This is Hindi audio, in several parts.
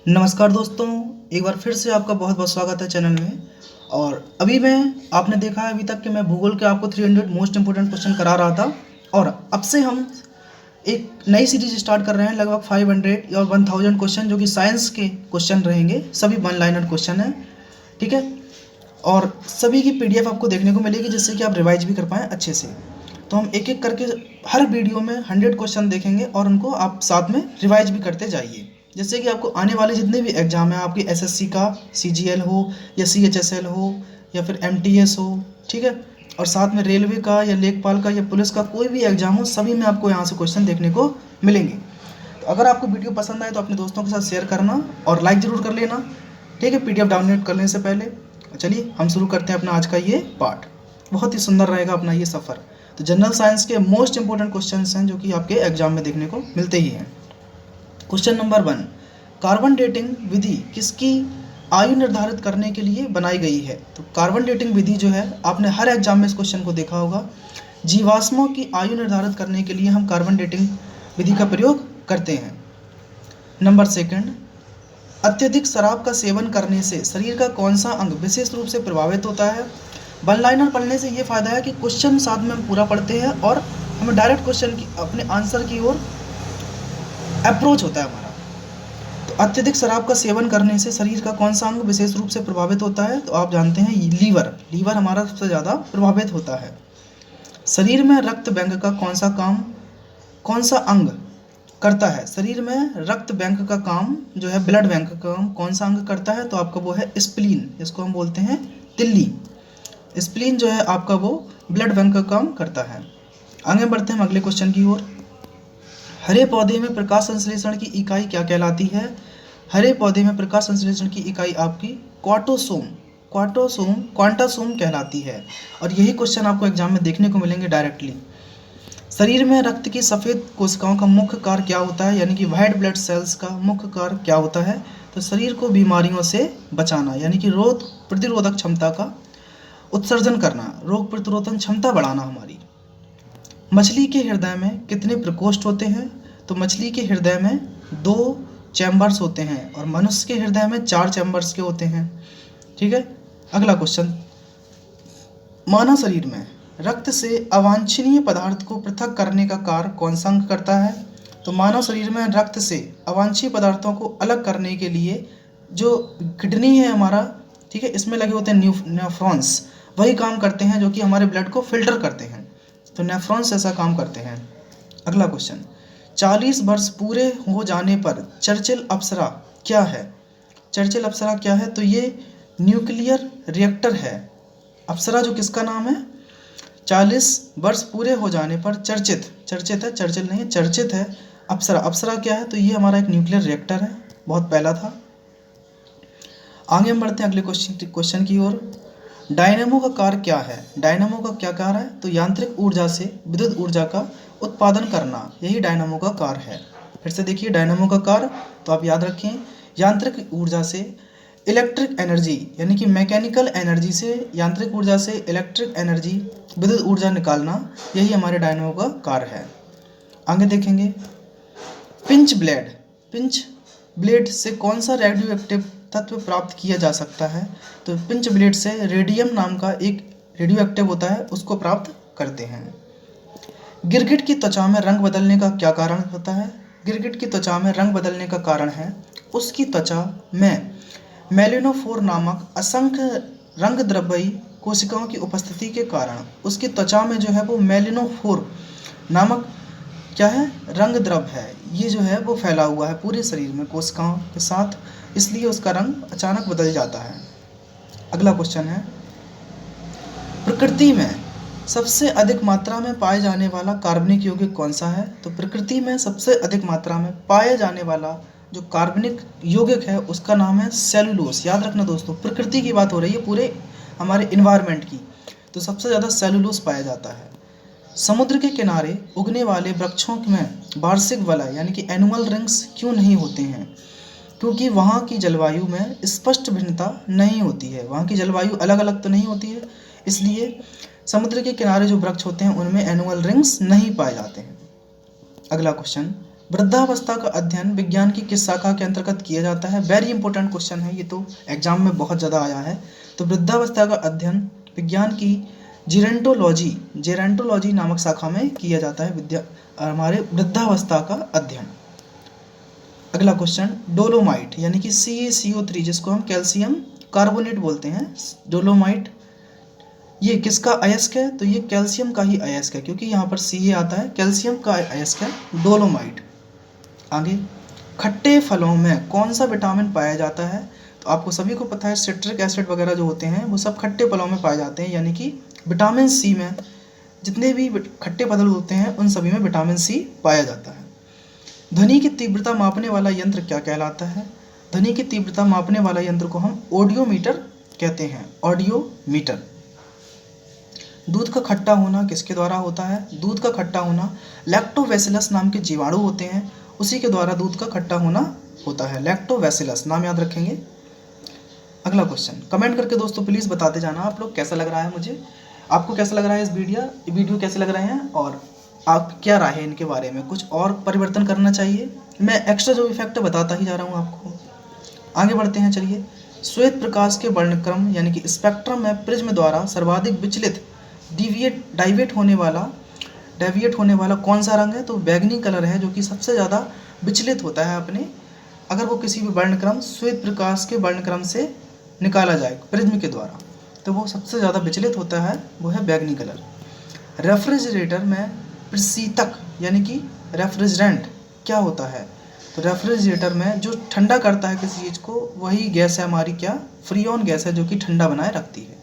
नमस्कार दोस्तों, एक बार फिर से आपका बहुत बहुत स्वागत है चैनल में। और अभी आपने देखा है अभी तक कि मैं भूगोल के आपको 300 मोस्ट इंपोर्टेंट क्वेश्चन करा रहा था। और अब से हम एक नई सीरीज स्टार्ट कर रहे हैं, लगभग 500 या 1000 क्वेश्चन, जो कि साइंस के क्वेश्चन रहेंगे। सभी वन लाइनर क्वेश्चन हैं, ठीक है। और सभी की PDF आपको देखने को मिलेगी, जिससे कि आप रिवाइज भी कर पाएँ अच्छे से। तो हम एक एक करके हर वीडियो में 100 क्वेश्चन देखेंगे और उनको आप साथ में रिवाइज भी करते जाइए, जिससे कि आपको आने वाले जितने भी एग्ज़ाम हैं, आपकी SSC का CGL हो या CHSL हो या फिर MTS हो, ठीक है, और साथ में रेलवे का या लेखपाल का या पुलिस का कोई भी एग्ज़ाम हो, सभी में आपको यहाँ से क्वेश्चन देखने को मिलेंगे। तो अगर आपको वीडियो पसंद आए तो अपने दोस्तों के साथ शेयर करना और लाइक ज़रूर कर लेना, ठीक है, PDF डाउनलोड करने से पहले। चलिए हम शुरू करते हैं अपना आज का ये पार्ट। बहुत ही सुंदर रहेगा अपना ये सफ़र। तो जनरल साइंस के मोस्ट इंपोर्टेंट क्वेश्चंस हैं, जो कि आपके एग्जाम में देखने को मिलते ही हैं। क्वेश्चन नंबर 1, कार्बन डेटिंग विधि किसकी आयु निर्धारित करने के लिए बनाई गई है? तो कार्बन डेटिंग विधि जो है, आपने हर एग्जाम में इस क्वेश्चन को देखा होगा। जीवाश्मों की आयु निर्धारित करने के लिए हम कार्बन डेटिंग विधि का प्रयोग करते हैं। नंबर 2, अत्यधिक शराब का सेवन करने से शरीर का कौन सा अंग विशेष रूप से प्रभावित होता है? वन लाइनर पढ़ने से ये फ़ायदा है कि क्वेश्चन साथ में हम पूरा पढ़ते हैं और हमें डायरेक्ट क्वेश्चन की अपने आंसर की ओर अप्रोच होता है हमारा। तो अत्यधिक शराब का सेवन करने से शरीर का कौन सा अंग विशेष रूप से प्रभावित होता है? तो आप जानते हैं लीवर। लीवर हमारा सबसे ज़्यादा प्रभावित होता है। शरीर में रक्त बैंक का कौन सा अंग करता है? शरीर में रक्त बैंक का काम जो है, ब्लड बैंक का काम कौन सा अंग करता है? तो आपका वो है स्प्लीन, जिसको हम बोलते हैं तिल्ली। स्प्लीन जो है आपका वो ब्लड बैंक का काम करता है। आगे बढ़ते हैं अगले क्वेश्चन की ओर। हरे पौधे में प्रकाश संश्लेषण की इकाई क्या कहलाती है? हरे पौधे में प्रकाश संश्लेषण की इकाई आपकी क्वांटासोम कहलाती है। और यही क्वेश्चन आपको एग्जाम में देखने को मिलेंगे डायरेक्टली। शरीर में रक्त की सफ़ेद कोशिकाओं का मुख्य कार्य क्या होता है, यानी कि वाइट ब्लड सेल्स का मुख्य कार्य क्या होता है? तो शरीर को बीमारियों से बचाना, यानी कि रोग प्रतिरोधक क्षमता का उत्सर्जन करना, रोग प्रतिरोधक क्षमता बढ़ाना हमारी। मछली के हृदय में कितने प्रकोष्ठ होते हैं? तो मछली के हृदय में 2 चैम्बर्स होते हैं और मनुष्य के हृदय में 4 चैम्बर्स के होते हैं, ठीक है। अगला क्वेश्चन, मानव शरीर में रक्त से अवांछनीय पदार्थ को पृथक करने का कार्य कौन सा अंग करता है? तो मानव शरीर में रक्त से अवांछनीय पदार्थों को अलग करने के लिए जो किडनी है हमारा, ठीक है, इसमें लगे होते हैं नेफ्रॉन्स, वही काम करते हैं जो कि हमारे ब्लड को फिल्टर करते हैं। तो नेफ्रॉन्स ऐसा काम करते हैं। अगला क्वेश्चन, 40 वर्ष पूरे हो जाने पर चर्चिल अप्सरा क्या है? चर्चिल अप्सरा क्या है? तो ये न्यूक्लियर रिएक्टर है। अप्सरा जो किसका नाम है? 40 वर्ष पूरे हो जाने पर चर्चित है, चर्चिल नहीं है, चर्चित है अप्सरा। अप्सरा क्या है? तो ये हमारा एक न्यूक्लियर रिएक्टर है, बहुत पहला था। आगे हम बढ़ते हैं अगले क्वेश्चन की ओर। डायनेमो का कार्य क्या है? डायनेमो का क्या कार्य है? तो यांत्रिक ऊर्जा से विद्युत ऊर्जा का उत्पादन करना, यही डायनेमो का कार्य है। फिर से देखिए डायनेमो का कार्य, तो आप याद रखें, यांत्रिक ऊर्जा से इलेक्ट्रिक एनर्जी, यानी कि मैकेनिकल एनर्जी से, यांत्रिक ऊर्जा से इलेक्ट्रिक एनर्जी, विद्युत ऊर्जा निकालना, यही हमारे डायनेमो का कार्य है। आगे देखेंगे, पिंच ब्लेड से कौन सा रेडियो एक्टिव तत्व प्राप्त किया जा सकता है? तो पिंच ब्लेड से रेडियम नाम का एक रेडियो एक्टिव होता है, उसको प्राप्त करते हैं। गिरगिट की त्वचा में रंग बदलने का क्या कारण होता है? गिरगिट की त्वचा में रंग बदलने का कारण है उसकी त्वचा में मेलेनोफोर नामक असंख्य रंग द्रव्यी कोशिकाओं की उपस्थिति के कारण। उसकी त्वचा में जो है वो मेलेनोफोर नामक क्या है, रंग द्रव्य है, ये जो है वो फैला हुआ है पूरे शरीर में कोशिकाओं के साथ, इसलिए उसका रंग अचानक बदल जाता है। अगला क्वेश्चन है, प्रकृति में सबसे अधिक मात्रा में पाए जाने वाला कार्बनिक यौगिक कौन सा है? तो प्रकृति में सबसे अधिक मात्रा में पाए जाने वाला जो कार्बनिक यौगिक है उसका नाम है सेलुलोस। याद रखना दोस्तों, प्रकृति की बात हो रही है, पूरे हमारे इन्वायरमेंट की, तो सबसे ज़्यादा सेलुलोस पाया जाता है। समुद्र के किनारे उगने वाले वृक्षों में वार्षिक वलय, यानी कि एनुअल रिंग्स क्यों नहीं होते हैं? क्योंकि वहाँ की जलवायु में स्पष्ट भिन्नता नहीं होती है, वहाँ की जलवायु अलग अलग तो नहीं होती है, इसलिए समुद्र के किनारे जो वृक्ष होते हैं उनमें एनुअल रिंग्स नहीं पाए जाते हैं। अगला क्वेश्चन, वृद्धावस्था का अध्ययन विज्ञान की किस शाखा के अंतर्गत किया जाता है? वेरी इंपॉर्टेंट क्वेश्चन है, ये तो एग्जाम में बहुत ज़्यादा आया है। तो वृद्धावस्था का अध्ययन विज्ञान की जेरेंटोलॉजी नामक शाखा में किया जाता है हमारे वृद्धावस्था का अध्ययन। अगला क्वेश्चन, डोलोमाइट यानी कि CaCO3 जिसको हम कैल्शियम कार्बोनेट बोलते हैं, डोलोमाइट ये किसका अयस्क है? तो ये कैल्शियम का ही अयस्क है, क्योंकि यहाँ पर Ca आता है, कैल्शियम का अयस्क है डोलोमाइट। आगे, खट्टे फलों में कौन सा विटामिन पाया जाता है? तो आपको सभी को पता है सिट्रिक एसिड वगैरह जो होते हैं वो सब खट्टे फलों में पाए जाते हैं, यानी कि विटामिन सी में जितने भी खट्टे पदार्थ होते हैं उन सभी में विटामिन सी पाया जाता है। ध्वनि की तीव्रता मापने वाला यंत्र क्या कहलाता है? ध्वनि की तीव्रता मापने वाला यंत्र को हम ऑडियोमीटर कहते हैं, ऑडियोमीटर। दूध का खट्टा होना किसके द्वारा होता है? दूध का खट्टा होना लैक्टोबैसिलस नाम के जीवाणु होते हैं, उसी के द्वारा दूध का खट्टा होना होता है, लैक्टोबैसिलस नाम याद रखेंगे। अगला क्वेश्चन, कमेंट करके दोस्तों प्लीज़ बताते जाना आप लोग कैसा लग रहा है, मुझे आपको कैसा लग रहा है इस वीडियो कैसे लग रहे हैं, और आप क्या राय है इनके बारे में, कुछ और परिवर्तन करना चाहिए? मैं एक्स्ट्रा जो इफेक्ट बताता ही जा रहा हूँ आपको। आगे बढ़ते हैं, चलिए। श्वेत प्रकाश के वर्णक्रम यानी कि स्पेक्ट्रम में प्रिज्म द्वारा सर्वाधिक विचलित डेविएट होने वाला कौन सा रंग है? तो बैगनी कलर है, जो कि सबसे ज़्यादा विचलित होता है अपने, अगर वो किसी भी वर्णक्रम श्वेत प्रकाश के वर्णक्रम से निकाला जाए प्रिज्म के द्वारा, तो वो सबसे ज़्यादा विचलित होता है, वो है बैगनी कलर। रेफ्रिजरेटर में प्रशीतक यानी कि रेफ्रिजरेंट क्या होता है? तो रेफ्रिजरेटर में जो ठंडा करता है किसी चीज़ को, वही गैस है हमारी क्या? फ्रीऑन गैस है, जो कि ठंडा बनाए रखती है।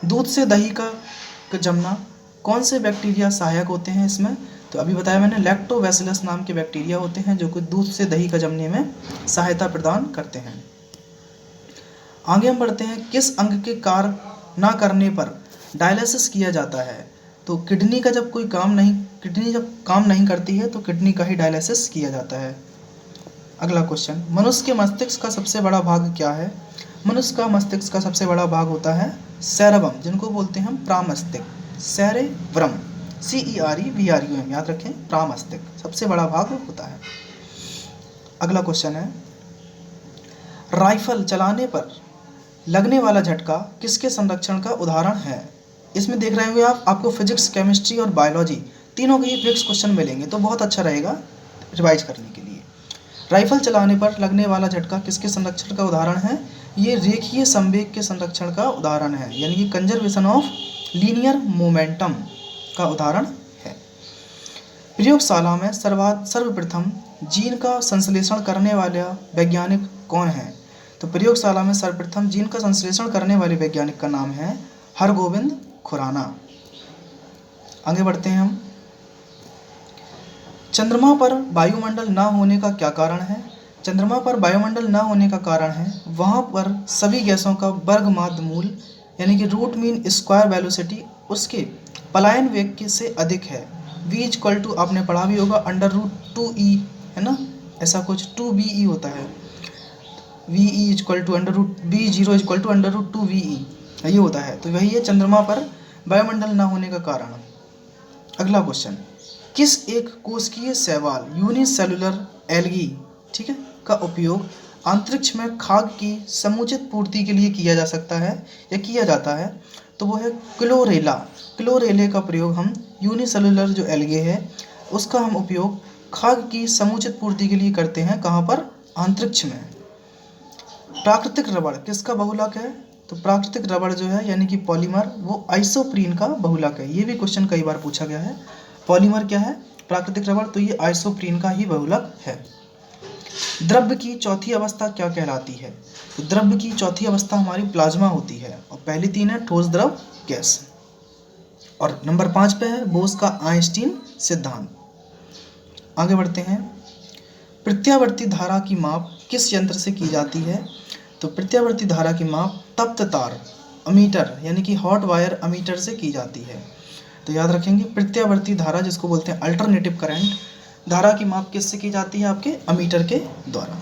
दूध से दही का जमना कौन से बैक्टीरिया सहायक होते हैं इसमें? तो अभी बताया मैंने, लैक्टोबैसिलस नाम के बैक्टीरिया होते हैं जो कि दूध से दही का जमने में सहायता प्रदान करते हैं। आगे हम बढ़ते हैं, किस अंग के कार्य ना करने पर डायलिसिस किया जाता है? तो किडनी जब काम नहीं करती है तो किडनी का ही डायलिसिस किया जाता है। अगला क्वेश्चन, मनुष्य के मस्तिष्क का सबसे बड़ा भाग क्या है? मनुष्य का मस्तिष्क का सबसे बड़ा भाग होता है सेरेबम, जिनको बोलते हैं हम प्रामस्तिष्क, सेरेब्रम, CEREBRUM याद रखें, प्रामस्तिष्क सबसे बड़ा भाग होता है। अगला क्वेश्चन है, राइफल चलाने पर लगने वाला झटका किसके संरक्षण का उदाहरण है? इसमें देख रहे होंगे आपको फिजिक्स, केमिस्ट्री और बायोलॉजी तीनों के ही फिक्स क्वेश्चन मिलेंगे, तो बहुत अच्छा रहेगा रिवाइज करने के लिए। राइफल चलाने पर लगने वाला झटका किसके संरक्षण का उदाहरण है? ये रेखीय संवेग के संरक्षण का उदाहरण है, यानी कि कंजर्वेशन ऑफ लीनियर मोमेंटम का उदाहरण है। प्रयोगशाला में सर्वप्रथम जीन का संश्लेषण करने वाला वैज्ञानिक कौन है? तो प्रयोगशाला में सर्वप्रथम जीन का संश्लेषण करने वाले वैज्ञानिक का नाम है हरगोविंद खुराना। आगे बढ़ते हैं हम, चंद्रमा पर वायुमंडल न होने का क्या कारण है? चंद्रमा पर वायुमंडल न होने का कारण है वहाँ पर सभी गैसों का वर्ग माध्य मूल यानी कि रूट मीन स्क्वायर वेलोसिटी उसके पलायन वेग के से अधिक है। v = आपने पढ़ा भी होगा √2e है ना, ऐसा कुछ 2be होता है, ve = v0 = √2ve ये होता है, तो वही है चंद्रमा पर वायुमंडल न होने का कारण। अगला क्वेश्चन, किस एक कोशिकीय शैवाल यूनिसेलुलर एल्गी ठीक है का उपयोग अंतरिक्ष में खाद्य की समुचित पूर्ति के लिए किया जा सकता है या किया जाता है? तो वो है क्लोरेला का प्रयोग हम यूनिसेलुलर जो एल्गे है उसका हम उपयोग खाद्य की समुचित पूर्ति के लिए करते हैं, कहाँ पर? अंतरिक्ष में। प्राकृतिक रबड़ किसका बहुलक है? तो प्राकृतिक रबड़ जो है यानी कि पॉलीमर, वो आइसोप्रीन का बहुलक है। ये भी क्वेश्चन कई बार पूछा गया है, पॉलीमर क्या है? प्राकृतिक रबड़, तो ये आइसोप्रीन का ही बहुलक है। द्रव्य की चौथी अवस्था क्या कहलाती है? तो द्रव्य की चौथी अवस्था हमारी प्लाज्मा होती है, और पहली तीन है ठोस, द्रव, गैस, और नंबर 5 पे है बोस का आइंस्टीन सिद्धांत। आगे बढ़ते हैं, प्रत्यावर्ती धारा की माप किस यंत्र से की जाती है? तो प्रत्यावर्ती धारा की माप तप्त तार अमीटर यानी कि हॉट वायर अमीटर से की जाती है। तो याद रखेंगे, प्रत्यावर्ती धारा जिसको बोलते हैं अल्टरनेटिव करंट, धारा की माप किससे की जाती है? आपके अमीटर के द्वारा।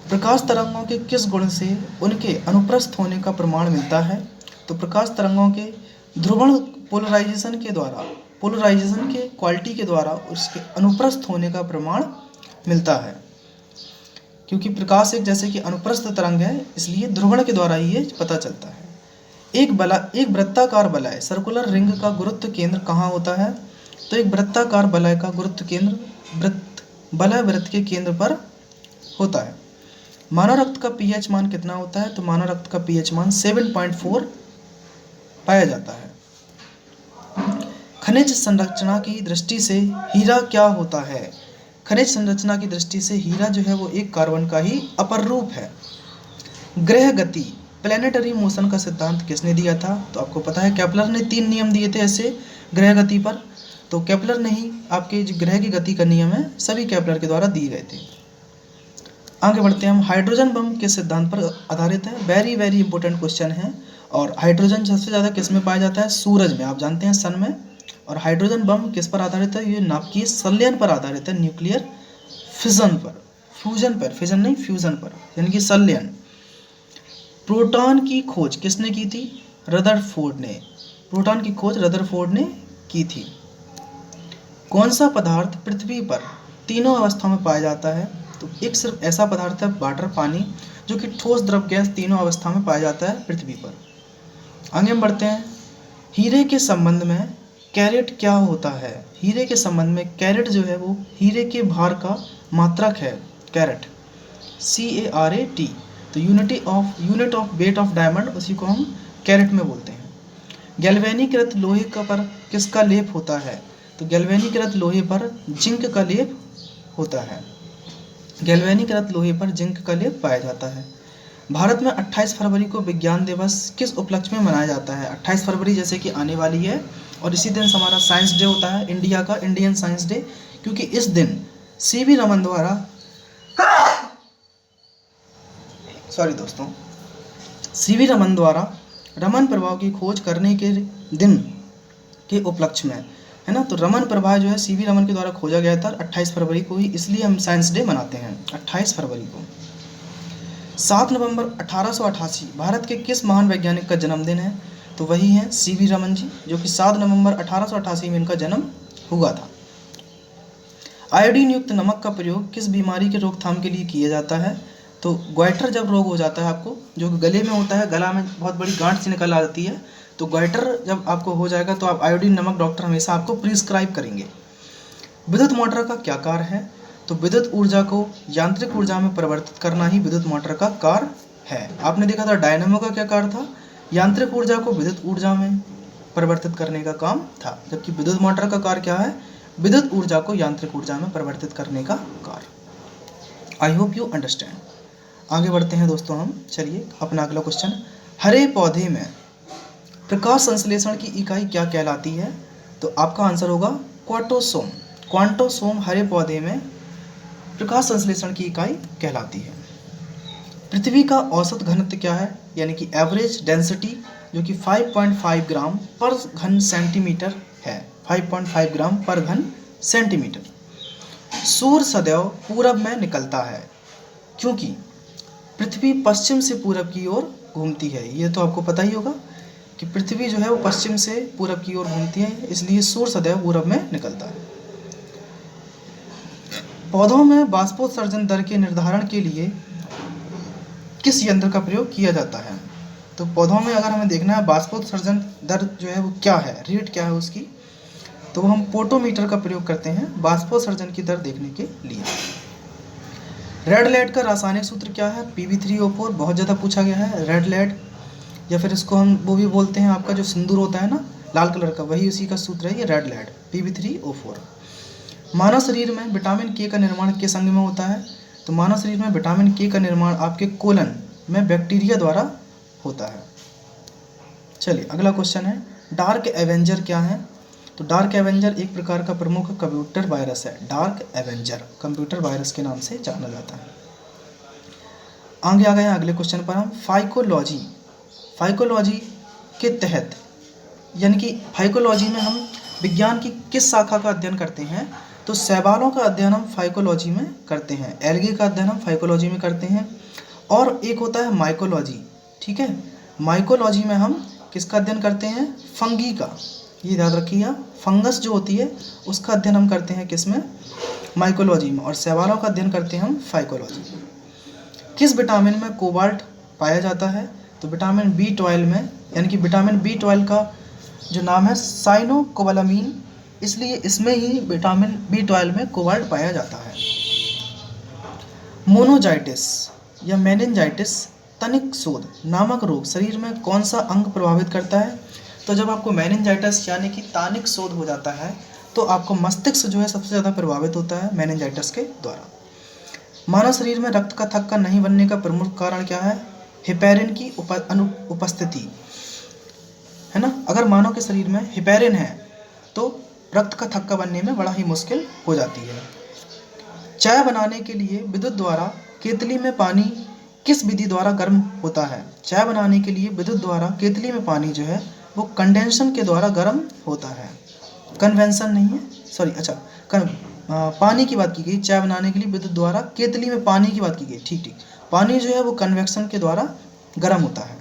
प्रकाश तरंगों के किस गुण से उनके अनुप्रस्थ होने का प्रमाण मिलता है? तो प्रकाश तरंगों के ध्रुवण पोलराइजेशन के द्वारा पोलराइजेशन के क्वालिटी के द्वारा उसके अनुप्रस्थ होने का प्रमाण मिलता है। क्योंकि प्रकाश एक जैसे कि अनुप्रस्थ तरंग है, इसलिए ध्रुवण के द्वारा ही ये पता चलता है। एक वृत्ताकार वलय सर्कुलर रिंग का गुरुत्व केंद्र कहाँ होता है? तो एक वृत्ताकार वलय का गुरुत्व केंद्र वलय वृत्त के केंद्र पर होता है। मानव रक्त का पीएच मान कितना होता है? तो मानव रक्त का पीएच मान 7.4 पाया जाता है। खनिज संरचना की दृष्टि से हीरा क्या होता है? खनिज संरचना की दृष्टि से हीरा जो है वो एक कार्बन का ही अपर रूप है। ग्रह गति प्लैनेटरी मोशन का सिद्धांत किसने दिया था? तो आपको पता है केपलर ने 3 नियम दिए थे ऐसे ग्रह गति पर। तो केपलर ने ही आपके जो ग्रह की गति का नियम है सभी केपलर के द्वारा दिए गए थे। आगे बढ़ते हैं हम। हाइड्रोजन बम किस सिद्धांत पर आधारित है? वेरी वेरी इंपॉर्टेंट क्वेश्चन है। और हाइड्रोजन सबसे ज़्यादा किस में पाया जाता है? सूरज में, आप जानते हैं, सन में। और हाइड्रोजन बम किस पर आधारित है? ये नाभिकीय संलयन पर आधारित है, न्यूक्लियर फिजन पर, फ्यूजन पर, फिजन नहीं फ्यूजन पर, यानी कि संलयन। प्रोटॉन की खोज किसने की थी? रदरफोर्ड ने। प्रोटॉन की खोज रदरफोर्ड ने की थी। कौन सा पदार्थ पृथ्वी पर तीनों अवस्थाओं में पाया जाता है? तो एक सिर्फ ऐसा पदार्थ है वाटर, पानी, जो कि ठोस, द्रव, गैस तीनों अवस्थाओं में पाया जाता है पृथ्वी पर। आगे हम बढ़ते हैं। हीरे के संबंध में कैरेट क्या होता है? हीरे के संबंध में कैरेट जो है वो हीरे के भार का मात्रक है, कैरेट, CARAT। तो unit of weight of diamond, उसी को हम कैरेट में बोलते हैं। गैल्वेनीकृत लोहे का पर किसका लेप होता है? तो गैल्वेनीकृत लोहे पर जिंक का लेप होता है। गैल्वेनीकृत लोहे पर जिंक का लेप पाया जाता है। भारत में 28 फरवरी को विज्ञान दिवस किस उपलक्ष्य में मनाया जाता है? 28 फरवरी जैसे कि आने वाली है, और इसी दिन हमारा साइंस डे होता है, इंडिया का इंडियन साइंस डे। क्योंकि इस दिन CV रमन द्वारा CV रमन द्वारा रमन प्रभाव की खोज करने के दिन के उपलक्ष्य में, है ना। तो रमन प्रभाव जो है CV रमन के द्वारा खोजा गया था 28 फरवरी को ही, इसलिए हम साइंस डे मनाते हैं 28 फरवरी को। 7 नवंबर 1888 भारत के किस महान वैज्ञानिक का जन्मदिन है? तो वही है CV रमन जी, जो कि 7 नवंबर 1888 में इनका जन्म हुआ था। आयोडीन युक्त नमक का प्रयोग किस बीमारी के रोकथाम के लिए किया जाता है? तो ग्वाइटर जब रोग हो जाता है आपको, जो गले में होता है, गला में बहुत बड़ी गांठ सी निकल आती है, तो ग्वाइटर जब आपको हो जाएगा तो आप आयोडीन नमक डॉक्टर हमेशा आपको प्रिस्क्राइब करेंगे। विद्युत मोटर का क्या कार्य है? तो विद्युत ऊर्जा को यांत्रिक ऊर्जा में परिवर्तित करना ही विद्युत मोटर का कार्य है। आपने देखा था डायनामो का क्या कार्य था? यांत्रिक ऊर्जा को विद्युत ऊर्जा में परिवर्तित करने का काम था, जबकि विद्युत मोटर का कार्य क्या है? विद्युत ऊर्जा को यांत्रिक ऊर्जा में परिवर्तित करने का कार्य। I hope you understand. आगे बढ़ते हैं दोस्तों हम। चलिए अपना अगला क्वेश्चन। हरे पौधे में प्रकाश संश्लेषण की इकाई क्या कहलाती है? तो आपका आंसर होगा क्वार्टोसोम। क्वांटोसोम हरे पौधे में प्रकाश संश्लेषण की इकाई कहलाती है। पृथ्वी का औसत घनत्व क्या है? यानी कि एवरेज डेंसिटी, जो कि 5.5 ग्राम पर घन सेंटीमीटर है। 5.5 ग्राम पर घन सेंटीमीटर। सूर्य सदैव पूरब में निकलता है, क्योंकि पृथ्वी पश्चिम से पूरब की ओर घूमती है। ये तो आपको पता ही होगा कि पृथ्वी जो है वो पश्चिम से पूरब की ओर घूमती है, इसलिए सूर्य सदैव पूरब में निकलता है। पौधों में वाष्पोत्सर्जन दर के निर्धारण के लिए किस यंत्र का प्रयोग किया जाता है? तो पौधों में अगर हमें देखना है वाष्पोत्सर्जन दर जो है वो क्या है, रेट क्या है उसकी, तो हम पोटोमीटर का प्रयोग करते हैं वाष्पोत्सर्जन की दर देखने के लिए। रेड लाइट का रासायनिक सूत्र क्या है? Pb3O4, बहुत ज़्यादा पूछा गया है। रेड लाइट, या फिर इसको हम वो भी बोलते हैं, आपका जो सिंदूर होता है ना लाल कलर का, वही उसी का सूत्र है ये रेड लाइट, Pb3O4। मानव शरीर में विटामिन के का निर्माण किस अंग में होता है? तो मानव शरीर में विटामिन के का निर्माण आपके कोलन में बैक्टीरिया द्वारा होता है। चलिए अगला क्वेश्चन है, डार्क एवेंजर क्या है? तो डार्क एवेंजर एक प्रकार का प्रमुख कंप्यूटर वायरस है। डार्क एवेंजर कंप्यूटर वायरस के नाम से जाना जाता है। आगे आ गए हैं अगले क्वेश्चन पर हम। फाइकोलॉजी के तहत, यानी कि फाइकोलॉजी में हम विज्ञान की किस शाखा का अध्ययन करते हैं? तो शैवालों का अध्ययन हम फाइकोलॉजी में करते हैं, एल्गे का अध्ययन हम फाइकोलॉजी में करते हैं, और एक होता है माइकोलॉजी। ठीक है, माइकोलॉजी में हम किसका अध्ययन करते हैं? फंगी का। ये याद रखिए। फंगस जो होती है उसका अध्ययन हम करते हैं किस में, माइकोलॉजी में, और शैवालों का अध्ययन करते हैं हम फाइकोलॉजी में। किस विटामिन में कोबाल्ट पाया जाता है, तो विटामिन B12 में, यानी कि विटामिन B12 का जो नाम है साइनोकोबालामीन, इसलिए इसमें ही विटामिन B12 में कोबाल्ट पाया जाता है। मोनोजाइटिस या मेनिंजाइटिस तनिक शोध नामक रोग शरीर में कौन सा अंग प्रभावित करता है, तो जब आपको मेनिंजाइटिस यानी कि तानिक शोध हो जाता है तो आपको मस्तिष्क जो है सबसे ज़्यादा प्रभावित होता है मेनिंजाइटिस के द्वारा। मानव शरीर में रक्त का थक्का नहीं बनने का प्रमुख कारण क्या है, हेपेरिन की उपस्थिति, है ना। अगर मानव के शरीर में हेपेरिन है तो रक्त का थक्का बनने में बड़ा ही मुश्किल हो जाती है। चाय बनाने के लिए विद्युत द्वारा केतली में पानी किस विधि द्वारा गर्म होता है, चाय बनाने के लिए विद्युत द्वारा केतली में पानी जो है वो कंडेंसन के द्वारा गर्म होता है, कन्वेंशन नहीं है, सॉरी, अच्छा पानी की बात की गई, चाय बनाने के लिए विद्युत द्वारा केतली में पानी की बात की गई, ठीक, पानी जो है वो कन्वेक्शन के द्वारा गर्म होता है।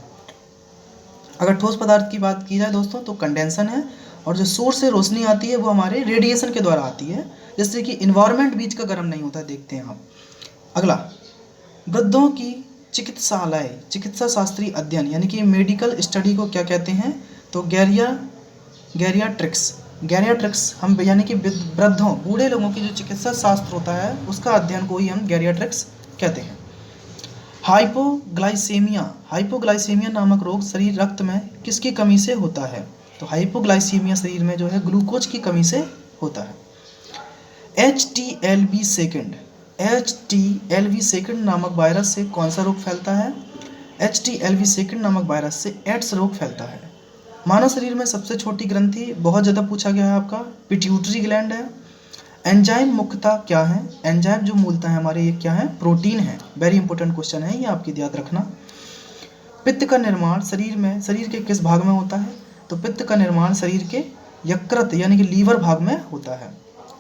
अगर ठोस पदार्थ की बात की जाए दोस्तों तो कंडेंसन है, और जो सूर्य से रोशनी आती है वो हमारे रेडिएशन के द्वारा आती है, जिससे कि इन्वायरमेंट बीच का गर्म नहीं होता है। देखते हैं आप अगला, वृद्धों की चिकित्सालय चिकित्सा शास्त्रीय अध्ययन यानी कि मेडिकल स्टडी को क्या कहते हैं, तो गैरियाट्रिक्स हम यानी कि वृद्धों बूढ़े लोगों की जो चिकित्सा शास्त्र होता है उसका अध्ययन को ही हम गैरियाट्रिक्स कहते हैं। हाइपोग्लाइसीमिया नामक रोग शरीर रक्त में किसकी कमी से होता है, तो हाइपोग्लाइसीमिया शरीर में जो है ग्लूकोज की कमी से होता है। HTLV सेकंड नामक वायरस से कौन सा रोग फैलता है, HTLV सेकंड नामक वायरस से एड्स रोग फैलता है। मानव शरीर में सबसे छोटी ग्रंथि बहुत ज़्यादा पूछा गया है आपका पिट्यूटरी ग्लैंड है। एंजाइम मुख्यतः क्या है, एंजाइम जो मूलतः है हमारे ये क्या है, प्रोटीन है। वेरी इंपॉर्टेंट क्वेश्चन है ये, आपकी याद रखना। पित्त का निर्माण शरीर के किस भाग में होता है, तो पित्त का निर्माण शरीर के यकृत यानी कि लीवर भाग में होता है।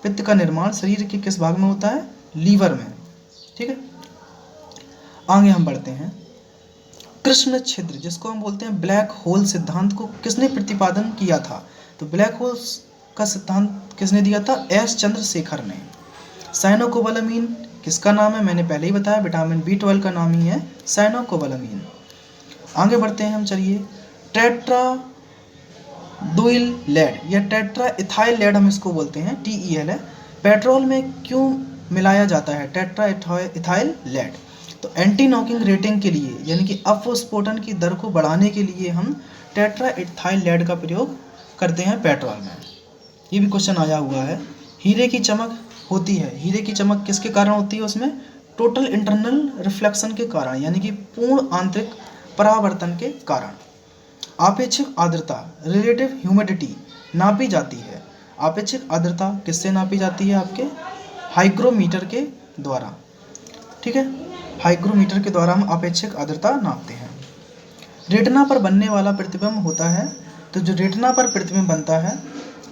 पित्त का निर्माण शरीर के किस भाग में होता है, लीवर में, ठीक है। आगे हम बढ़ते हैं। कृष्ण छिद्र जिसको हम बोलते हैं ब्लैक होल सिद्धांत को किसने प्रतिपादन किया था, तो ब्लैक होल्स का सिद्धांत किसने दिया था, एस चंद्रशेखर ने। साइनोकोबालामीन किसका नाम है, मैंने पहले ही बताया विटामिन B12 का नाम ही है साइनोकोबालामीन। आगे बढ़ते हैं हम, चलिए। टेट्राडुइल लेड या टेट्रा इथाइल लेड हम इसको बोलते हैं, TEL है। पेट्रोल में क्यों मिलाया जाता है टेट्रा इथाइल लेड, तो एंटी नॉकिंग रेटिंग के लिए यानी कि अपस्फोटन की दर को बढ़ाने के लिए हम टेट्रा इथाइल लेड का प्रयोग करते हैं पेट्रोल में। ये भी क्वेश्चन आया हुआ है। हीरे की चमक होती है, हीरे की चमक किसके कारण होती है, उसमें टोटल इंटरनल रिफ्लेक्शन के कारण यानी कि पूर्ण आंतरिक परावर्तन के कारण। आपेक्षिक आर्द्रता रिलेटिव ह्यूमिडिटी नापी जाती है, आपेक्षिक आर्द्रता किससे नापी जाती है, आपके हाइग्रोमीटर के द्वारा, ठीक है। हाइग्रोमीटर के द्वारा हम आपेक्षिक आर्द्रता नापते हैं। रेटिना पर बनने वाला प्रतिबिंब होता है, तो जो रेटिना पर प्रतिबिंब बनता है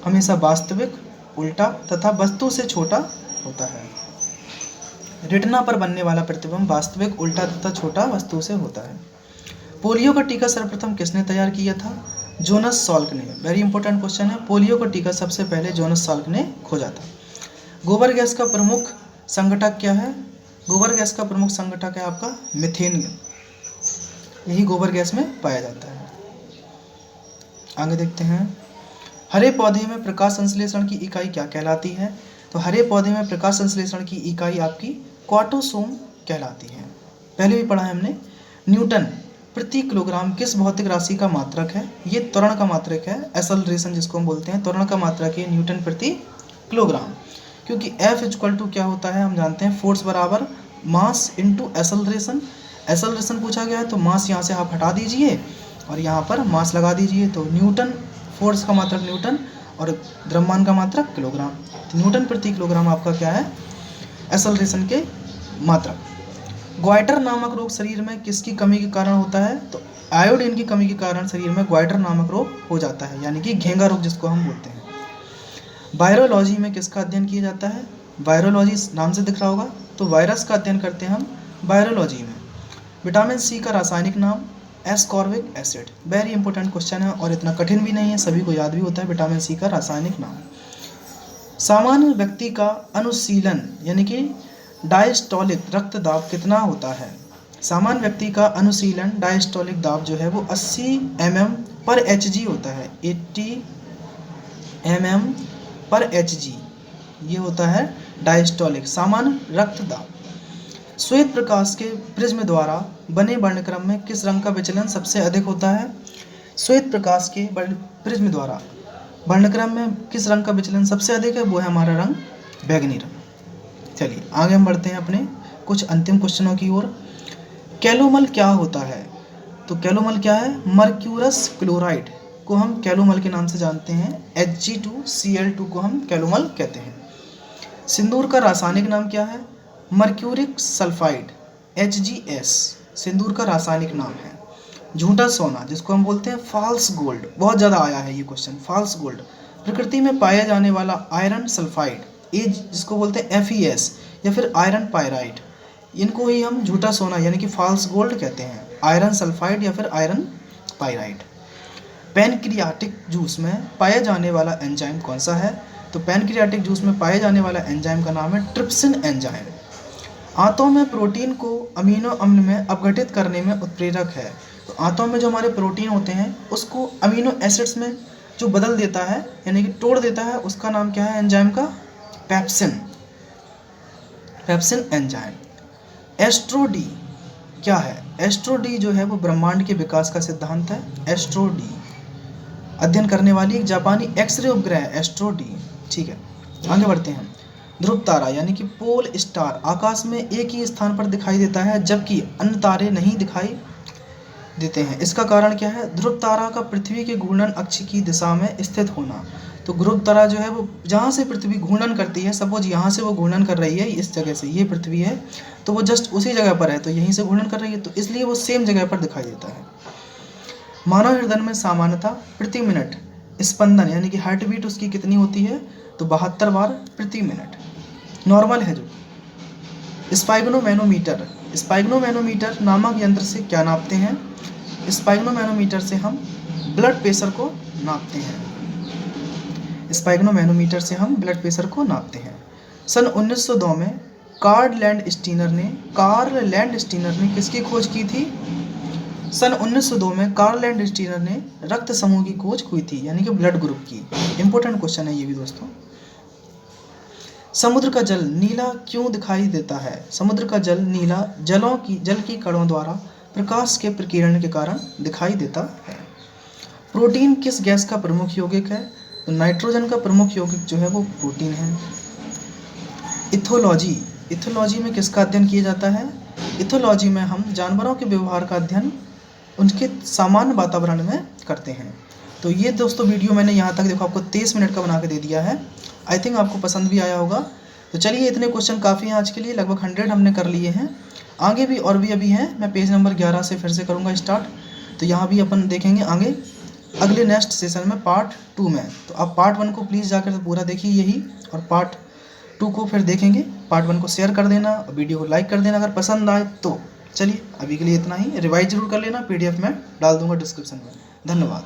हमेशा वास्तविक, उल्टा तथा वस्तु से छोटा होता है। रेटिना पर बनने वाला प्रतिबिंब वास्तविक, उल्टा तथा छोटा वस्तु से होता है। पोलियो का टीका सर्वप्रथम किसने तैयार किया था, जोनस साल्क ने। वेरी इंपॉर्टेंट क्वेश्चन है, पोलियो का टीका सबसे पहले जोनस साल्क ने खोजा था। गोबर गैस का प्रमुख संघटक क्या है, गोबर गैस का प्रमुख संघटक है आपका मीथेन, यही गोबर गैस में पाया जाता है। आगे देखते हैं। हरे पौधे में प्रकाश संश्लेषण की इकाई क्या कहलाती है, तो हरे पौधे में प्रकाश संश्लेषण की इकाई आपकी क्वार्टोसोम कहलाती है। पहले भी पढ़ा है हमने। न्यूटन प्रति किलोग्राम किस भौतिक राशि का मात्रक है, ये त्वरण का मात्रक है, एक्सेलरेशन जिसको हम बोलते हैं, त्वरण का मात्रक है न्यूटन प्रति किलोग्राम। क्योंकि F इक्वल टू क्या होता है, हम जानते हैं फोर्स बराबर मास इंटू एक्सेलरेशन। एक्सेलरेशन पूछा गया है तो मास यहाँ से आप हटा दीजिए और यहाँ पर मास लगा दीजिए, तो न्यूटन फोर्स का मात्रक न्यूटन और द्रव्यमान का मात्रक किलोग्राम। तो न्यूटन प्रति किलोग्राम आपका क्या है, एक्सेलरेशन के मात्रक। ग्वाइटर नामक रोग शरीर में किसकी कमी के कारण होता है, तो आयोडीन की कमी के कारण शरीर में ग्वाइटर नामक रोग हो जाता है, यानी कि घेंगा रोग जिसको हम बोलते हैं। वायरोलॉजी में किसका अध्ययन किया जाता है, वायरोलॉजी नाम से दिख रहा होगा, तो वायरस का अध्ययन करते हैं हम वायरोलॉजी में। विटामिन C का रासायनिक नाम, ascorbic acid. Very important question है और इतना कठिन भी नहीं है, सभी को याद भी होता है। विटामिन सी का रासायनिक नाम। सामान्य व्यक्ति का अनुशीलन यानी कि डायस्टोलिक रक्तदाब कितना होता है? सामान्य व्यक्ति का अनुशीलन डायस्टोलिक दाब जो है वो 80 mm/Hg होता है। 80 mm/Hg ये होता है डायस्टोलिक सामान्य रक्तदाब। श्वेत प्रकाश के प्रिज्म द्वारा बने वर्णक्रम में किस रंग का विचलन सबसे अधिक होता है? श्वेत प्रकाश के प्रिज्म द्वारा वर्णक्रम में किस रंग का विचलन सबसे अधिक है? वो है हमारा रंग बैगनी रंग। चलिए आगे हम बढ़ते हैं अपने कुछ अंतिम क्वेश्चनों की ओर। कैलोमल क्या होता है? तो कैलोमल क्या है? मर्क्यूरस क्लोराइड को हम कैलोमल के नाम से जानते हैं। Hg2Cl2 को हम कैलोमल कहते हैं। सिंदूर का रासायनिक नाम क्या है? मर्क्यूरिक सल्फाइड HgS सिंदूर का रासायनिक नाम है। झूठा सोना जिसको हम बोलते हैं फॉल्स गोल्ड, बहुत ज़्यादा आया है ये क्वेश्चन। फॉल्स गोल्ड प्रकृति में पाया जाने वाला आयरन सल्फाइड जिसको बोलते हैं FeS या फिर आयरन पायराइड, इनको ही हम झूठा सोना यानी कि फॉल्स गोल्ड कहते हैं। आयरन सल्फाइड या फिर आयरन पायराइड। पैनक्रियाटिक जूस में पाया जाने वाला एंजाइम कौन सा है? तो पैनक्रियाटिक जूस में पाए जाने वाला एंजाइम का नाम है ट्रिप्सिन एंजाइम। आंतों में प्रोटीन को अमीनो अम्ल में अपघटित करने में उत्प्रेरक है। तो आंतों में जो हमारे प्रोटीन होते हैं उसको अमीनो एसिड्स में जो बदल देता है यानी कि तोड़ देता है, उसका नाम क्या है एंजाइम का? Pepsin enzyme. एस्ट्रो-डी क्या है? एस्ट्रो-डी जो है वो ब्रह्मांड के विकास का सिद्धांत है। एस्ट्रो-डी अध्ययन करने वाली एक जापानी एक्सरे उपग्रह एस्ट्रो-डी। ठीक है आगे बढ़ते हैं। ध्रुव तारा यानी कि पोल स्टार आकाश में एक ही स्थान पर दिखाई देता है जबकि अन्य तारे नहीं दिखाई देते हैं। इसका कारण क्या है? ध्रुव तारा का पृथ्वी के घूर्णन अक्ष की दिशा में स्थित होना। तो ध्रुव तारा जो है वो जहाँ से पृथ्वी घूर्णन करती है, सपोज यहाँ से वो घूर्णन कर रही है इस जगह से, ये पृथ्वी है तो वो जस्ट उसी जगह पर है, तो यहीं से घूर्णन कर रही है तो इसलिए वो सेम जगह पर दिखाई देता है। मानव हृदय में सामान्यतः प्रति मिनट स्पंदन यानी कि हार्ट बीट उसकी कितनी होती है? तो 72 बार प्रति मिनट नॉर्मल है। जो स्पाइग्नोमैनोमीटर नामक यंत्र से क्या नापते हैं? स्पाइग्नोमैनोमीटर से हम ब्लड प्रेशर को नापते हैं। स्पाइग्नोमैनोमीटर से हम ब्लड प्रेशर को नापते हैं। सन 1902 में कार्ल लैंडस्टीनर ने किसकी खोज की थी? सन 1902 में कार्ल लैंडस्टीनर ने रक्त समूह की खोज की थी यानी कि ब्लड ग्रुप की। इंपॉर्टेंट क्वेश्चन है ये भी दोस्तों। समुद्र का जल नीला क्यों दिखाई देता है? समुद्र का जल नीला जल की कणों द्वारा प्रकाश के प्रकीर्णन के कारण दिखाई देता है। प्रोटीन किस गैस का प्रमुख यौगिक है? तो नाइट्रोजन का प्रमुख यौगिक जो है वो प्रोटीन है। इथोलॉजी में किसका अध्ययन किया जाता है? इथोलॉजी में हम जानवरों के व्यवहार का अध्ययन उनके सामान्य वातावरण में करते हैं। तो ये दोस्तों वीडियो मैंने यहाँ तक देखो आपको 23 मिनट का बना के दे दिया है। आई थिंक आपको पसंद भी आया होगा। तो चलिए इतने क्वेश्चन काफ़ी हैं आज के लिए, लगभग 100 हमने कर लिए हैं। आगे भी और भी अभी हैं, मैं पेज नंबर 11 से फिर से करूँगा स्टार्ट। तो यहाँ भी अपन देखेंगे आगे अगले नेक्स्ट सेशन में पार्ट 2 में। तो आप पार्ट 1 को प्लीज़ जाकर पूरा देखिए यही, और पार्ट 2 को फिर देखेंगे। पार्ट 1 को शेयर कर देना और वीडियो को लाइक कर देना अगर पसंद आए तो। चलिए अभी के लिए इतना ही, रिवाइज जरूर कर लेना, PDF में डाल दूंगा डिस्क्रिप्शन में। धन्यवाद।